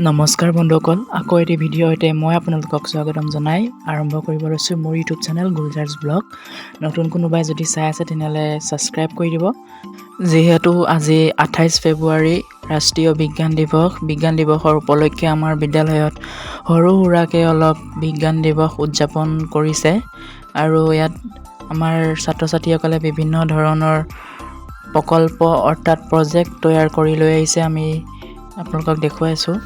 নমস্কাৰ বন্ধুসকল, আকৌ এটি ভিডিঅ' সৈতে মই আপোনালোকক স্বাগতম জনাই আৰম্ভ কৰিব লৈছোঁ মোৰ ইউটিউব চেনেল গুলজাৰ্ছ ব্লগ। নতুন কোনোবাই যদি চাই আছে তেনেহ'লে ছাবস্ক্ৰাইব কৰি দিব। যিহেতু আজি 28 ফেব্ৰুৱাৰী ৰাষ্ট্ৰীয় বিজ্ঞান দিৱসৰ উপলক্ষে আমাৰ বিদ্যালয়ত সৰু সুৰাকৈ অলপ বিজ্ঞান দিৱস উদযাপন কৰিছে আৰু ইয়াত আমাৰ ছাত্ৰ ছাত্ৰীসকলে বিভিন্ন ধৰণৰ প্ৰকল্প অৰ্থাৎ প্ৰজেক্ট তৈয়াৰ কৰি লৈ আহিছে। আমি আপোনালোকক দেখুৱাইছোঁ।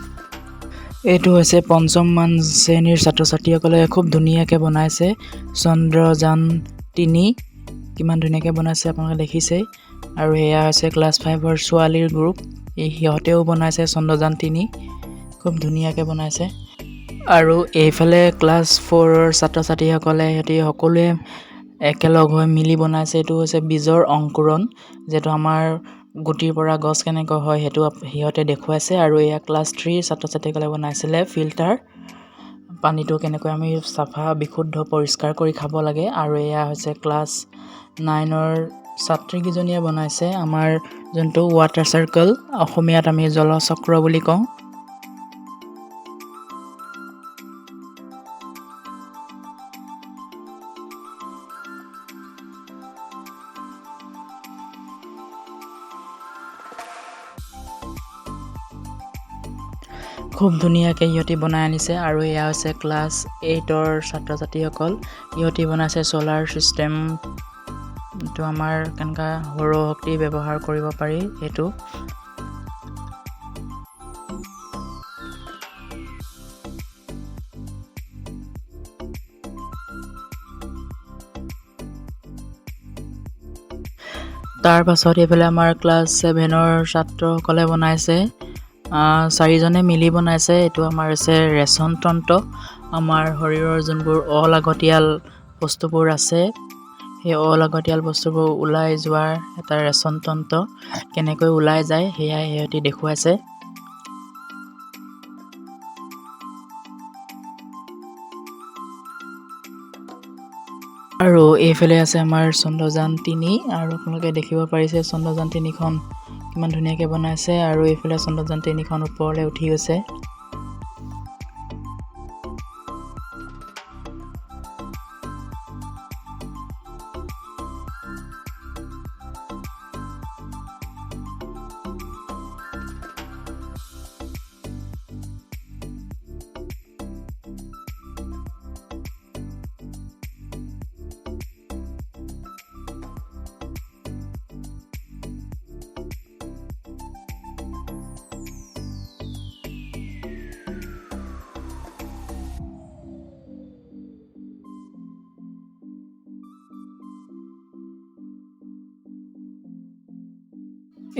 এইটো হৈছে পঞ্চম মান শ্ৰেণীৰ ছাত্ৰ ছাত্ৰীসকলে খুব ধুনীয়াকৈ বনাইছে চন্দ্ৰযান ৩ কিমান ধুনীয়াকৈ বনাইছে আপোনালোকে দেখিছেই। আৰু এয়া হৈছে ক্লাছ 5ৰ ছোৱালীৰ গ্ৰুপ, সিহঁতেও বনাইছে চন্দ্ৰযান ৩ খুব ধুনীয়াকৈ বনাইছে। আৰু এইফালে ক্লাছ 4ৰ ছাত্ৰ ছাত্ৰীসকলে সিহঁতি সকলোৱে একেলগ হৈ মিলি বনাইছে। এইটো হৈছে বীজৰ অংকুৰণ, যিহেতু আমাৰ গুটিৰ পৰা গছ কেনেকৈ হয় সেইটো সিহঁতে দেখুৱাইছে। আৰু এয়া ক্লাছ 3 ছাত্ৰ ছাত্ৰীসকলে বনাইছিলে ফিল্টাৰ, পানীটো কেনেকৈ আমি চাফা বিশুদ্ধ পৰিষ্কাৰ কৰি খাব লাগে। আৰু এয়া হৈছে ক্লাছ 9ৰ ছাত্ৰীকেইজনীয়ে বনাইছে আমাৰ যোনটো ৱাটাৰ চাৰ্কল, অসমীয়াত আমি জলচক্ৰ বুলি কওঁ। খুব ধুনীয়াকৈ সিহঁতি বনাই আনিছে। আৰু এয়া হৈছে ক্লাছ 8ৰ ছাত্ৰ ছাত্ৰীসকল, সিহঁতি বনাইছে ছ'লাৰ ছিষ্টেম, এইটো আমাৰ কেনেকুৱা সৌৰশক্তি ব্যৱহাৰ কৰিব পাৰি সেইটো। তাৰ পাছত এইফালে আমাৰ ক্লাছ 7ৰ ছাত্ৰসকলে বনাইছে 4জনে মিলি বনাইছে। এইটো আমাৰ হৈছে ৰেচন তন্ত্ৰ, আমাৰ শৰীৰৰ যোনবোৰ অলাগতিয়াল বস্তুবোৰ আছে সেই অলাগতিয়াল বস্তুবোৰ ওলাই যোৱাৰ এটা ৰেচন তন্ত্ৰ, কেনেকৈ ওলাই যায় সেয়াই সিহঁতি দেখুৱাইছে। আৰু এইফালে আছে আমাৰ চন্দ্ৰযান ৩ আৰু আপোনালোকে দেখিব পাৰিছে চন্দ্ৰযান ৩খন কিমান ধুনীয়াকৈ বনাইছে। আৰু এইফালে চন্দ্ৰযান ৩খন ওপৰলৈ উঠি গৈছে।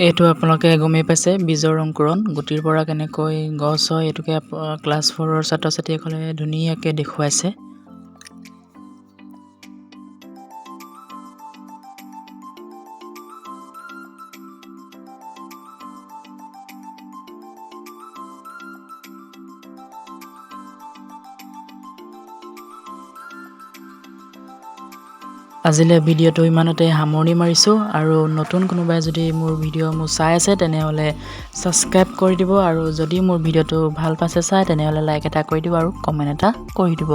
এইটো আপোনালোকে গমেই পাইছে বীজৰ অংকুৰণ, গুটিৰ পৰা কেনেকৈ গছ হয় এইটোকে ক্লাছ 4ৰ ছাত্ৰ ছাত্ৰীসকলে ধুনীয়াকৈ দেখুৱাইছে। আজিলৈ ভিডিঅ'টো ইমানতে সামৰণি মাৰিছোঁ। আৰু নতুন কোনোবাই যদি মোৰ ভিডিঅ' চাই আছে তেনেহ'লে ছাবস্ক্ৰাইব কৰি দিব। আৰু যদি মোৰ ভিডিঅ'টো ভাল পাইছে চাই তেনেহ'লে লাইক এটা কৰি দিব আৰু কমেণ্ট এটা কৰি দিব।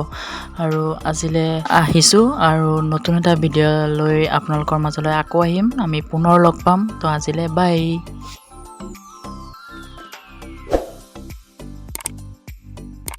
আৰু আজিলৈ আহিছোঁ আৰু নতুন এটা ভিডিঅ' লৈ আপোনালোকৰ মাজলৈ আকৌ আহিম, আমি পুনৰ লগ পাম। তো আজিলৈ বাই।